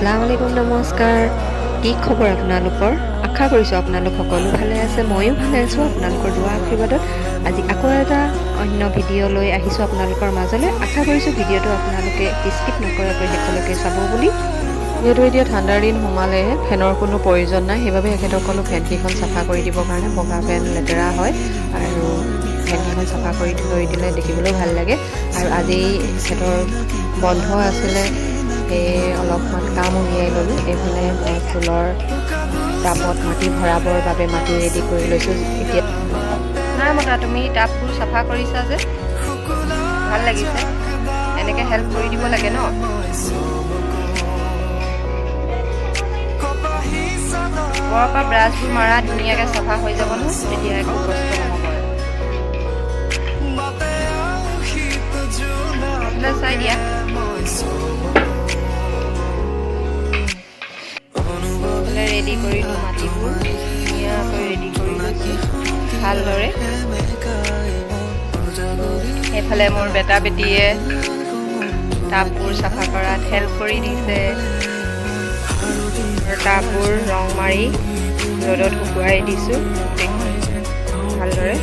আসসালামু আলাইকুম নমস্কাৰ কি খবৰ আপোনালোকৰ আশা কৰিছোঁ আপোনালোক সকলো ভালে আছে ময়ো ভালে আছোঁ আপোনালোকৰ দোৱা আশীৰ্বাদত আজি আকৌ এটা অন্য ভিডিঅ' লৈ আহিছোঁ আপোনালোকৰ মাজলৈ আশা কৰিছোঁ ভিডিঅ'টো আপোনালোকে স্কিপ নকৰাকৈ শেষলৈকে চাব বুলি যিহেতু এতিয়া ঠাণ্ডাৰ দিন সোমালেহে ফেনৰ কোনো প্ৰয়োজন নাই সেইবাবে এখেতসকলো ফেনকেইখন চাফা কৰি দিবৰ কাৰণে বগা ফেন লেতেৰা হয় আৰু ফেনকেইখন চাফা কৰি থৈ দিলে দেখিবলৈও ভাল লাগে আৰু আজি এখেতৰ বন্ধ আছিলে অলপমান কাম উলিয়াই ল'লোঁ এইফালে মই ফুলৰ টাবত মাটি ভৰাবৰ বাবে মাটি ৰেডি কৰি লৈছোঁ এতিয়া নাই মতা তুমি টাববোৰ চাফা কৰিছা যে ভাল লাগিছে এনেকৈ হেল্প কৰি দিব লাগে ন ওপৰৰ পৰা ব্ৰাছবোৰ মাৰা ধুনীয়াকৈ চাফা হৈ যাব নহয় তেতিয়া একো কষ্ট নহ'ব আৰু চাই দিয়া ৰেডি কৰিলোঁ মাটিবোৰ ধুনীয়াকৈ ৰেডি কৰি লৈছোঁ ভালদৰে এইফালে মোৰ বেটা বেটীয়ে টাববোৰ চাফা কৰাত হেল্প কৰি দিছে টাববোৰ ৰং মাৰি ৰ'দত শুকুৱাই দিছোঁ ভালদৰে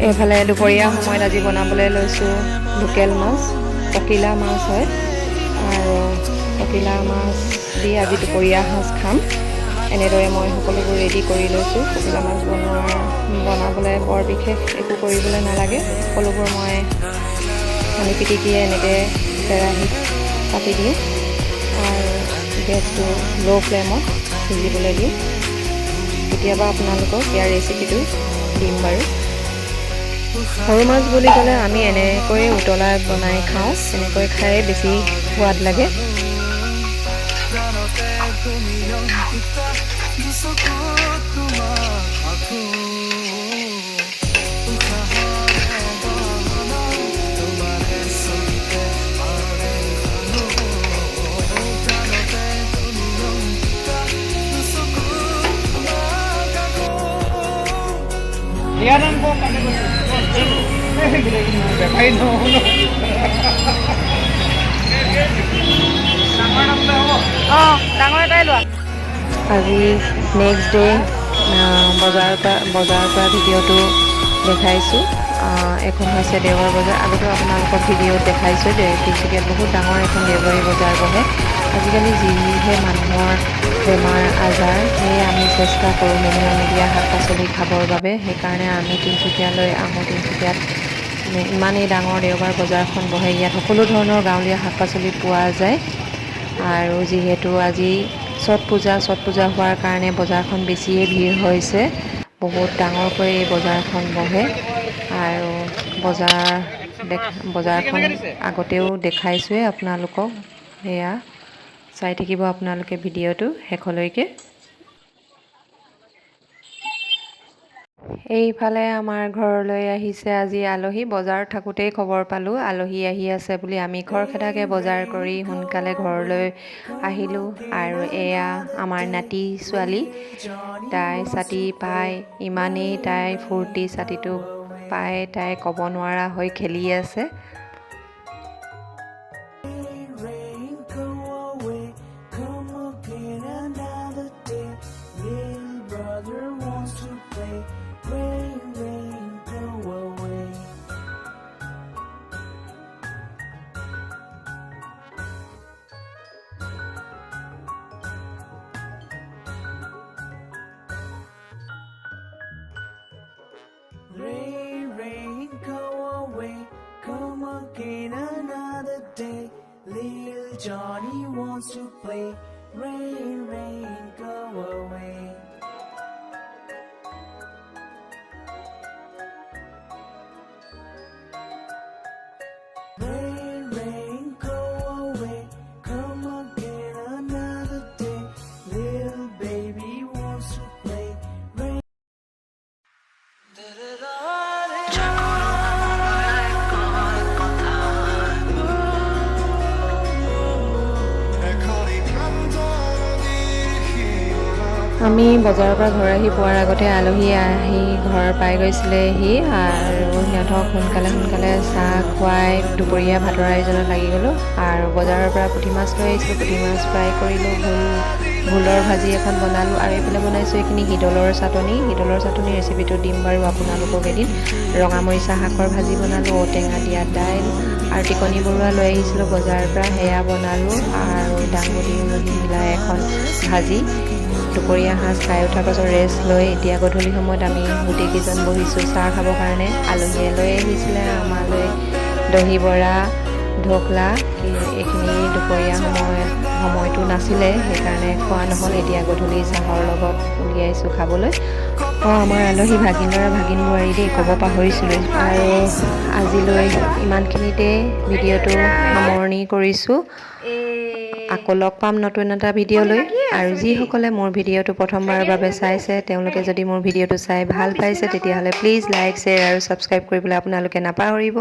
এইফালে দুপৰীয়া সময়ত আজি বনাবলৈ লৈছোঁ লোকেল মাছ পকিলা মাছ হয় আৰু পকিলা মাছ দি আজি দুপৰীয়া সাজ খাম এনেদৰে মই সকলোবোৰ ৰেডি কৰি লৈছোঁ পকিলা মাছ বনাবলৈ বৰ বিশেষ একো কৰিবলৈ নালাগে সকলোবোৰ মই পানী পিটিকিয়ে এনেকৈ কেৰাহীত পাতি দিওঁ আৰু গেছটো ল' ফ্লেমত সিজিবলৈ দিওঁ কেতিয়াবা আপোনালোকক ইয়াৰ ৰেচিপিটো দিম বাৰু সৰু মাছ বুলি ক'লে আমি এনেকৈ উতলাই বনাই খাওঁ এনেকৈ খাই বেছি সোৱাদ লাগে ডাঙৰ এটাই লোৱা আজি নেক্সট ডে বজাৰৰ পৰা ভিডিঅ'টো দেখাইছোঁ এখন হৈছে দেওবাৰ বজাৰ আগতেও আপোনালোকক ভিডিঅ'ত দেখাইছোঁ যে তিনিচুকীয়াত বহুত ডাঙৰ এখন দেওবাৰী বজাৰ বহে আজিকালি যিহে মানুহৰ বেমাৰ আজাৰ সেয়ে আমি চেষ্টা কৰোঁ মেডিয়া নিদিয়া শাক পাচলি খাবৰ বাবে সেইকাৰণে আমি তিনিচুকীয়ালৈ আহোঁ তিনিচুকীয়াত ইমানেই ডাঙৰ দেওবাৰ বজাৰখন বহে ইয়াত সকলো ধৰণৰ গাঁৱলীয়া শাক পাচলি পোৱা যায় আৰু যিহেতু আজি ছট পূজা হোৱাৰ কাৰণে বজাৰখন বেছিয়ে ভিৰ হৈছে বহুত ডাঙৰকৈ এই বজাৰখন বহে আৰু বজাৰখন আগতেও দেখাইছোঁৱে আপোনালোকক সেয়া চাই থাকিব আপোনালোকে ভিডিঅ'টো শেষলৈকে এইফালে আমাৰ ঘৰলৈ আহিছে আজি আলহী বজাৰত থাকোঁতেই খবৰ পালোঁ আলহী আহি আছে বুলি আমি খৰখেদাকৈ বজাৰ কৰি সোনকালে ঘৰলৈ আহিলোঁ আৰু এয়া আমাৰ নাতি ছোৱালী তাই ছাতি পাই ইমানেই তাই ফূৰ্তি ছাতিটো পাই তাই ক'ব নোৱাৰা হৈ খেলি আছে Rain, rain, go away, come again another day. Little Johnny wants to play. Rain, rain, go away. Rain, rain, go away, come again another day. Little baby wants to play. Rain. আমি বজাৰৰ পৰা ঘৰ আহি পোৱাৰ আগতে আলহী আহি ঘৰ পাই গৈছিলেহি আৰু সিহঁতক সোনকালে চাহ খুৱাই দুপৰীয়া ভাতৰ আয়োজনত লাগি গ'লোঁ। আৰু বজাৰৰ পৰা পুঠি মাছ লৈ আহিছিলোঁ, পুঠি মাছ ফ্ৰাই কৰিলোঁ, ভোলৰ ভাজি এখন বনালোঁ আৰু এইফালে বনাইছোঁ এইখিনি শিদলৰ চাটনি ৰেচিপিটো দিম বাৰু আপোনালোকক এদিন। ৰঙামৰিচা শাকৰ ভাজি বনালোঁ, ঔটেঙা দিয়া দাইল আৰু টিকনি বৰুৱা লৈ আহিছিলোঁ বজাৰৰ পৰা, সেয়া বনালোঁ আৰু দাংবডি মিলাই এখন ভাজি। দুপৰীয়া সাঁজ খাই উঠাৰ পাছত ৰেষ্ট লৈ এতিয়া গধূলি সময়ত আমি গোটেইকেইজন বহিছোঁ চাহ খাবৰ কাৰণে। আলহীয়ে লৈ আহিছিলে আমালৈ দহি বৰা, ঢকলা, এইখিনি দুপৰীয়া সময়টো নাছিলে সেইকাৰণে খোৱা নহ'ল। এতিয়া গধূলি চাহৰ লগত উলিয়াইছোঁ খাবলৈ। আমাৰ আলহী ভাগিন ল'ৰা ভাগিন বোৱাৰী দেই, ক'ব পাহৰিছিলোঁ। আৰু আজিলৈ ইমানখিনিতে ভিডিঅ'টো সামৰণি কৰিছোঁ। আকৌ লগ পাম নতুন এটা ভিডিঅ' লৈ। আৰু যিসকলে মোৰ ভিডিঅ'টো প্ৰথমবাৰৰ বাবে চাইছে তেওঁলোকে যদি মোৰ ভিডিঅ'টো চাই ভাল পাইছে তেতিয়াহ'লে প্লিজ লাইক, শ্বেয়াৰ আৰু ছাবস্ক্ৰাইব কৰিবলৈ আপোনালোকে নাপাহৰিব।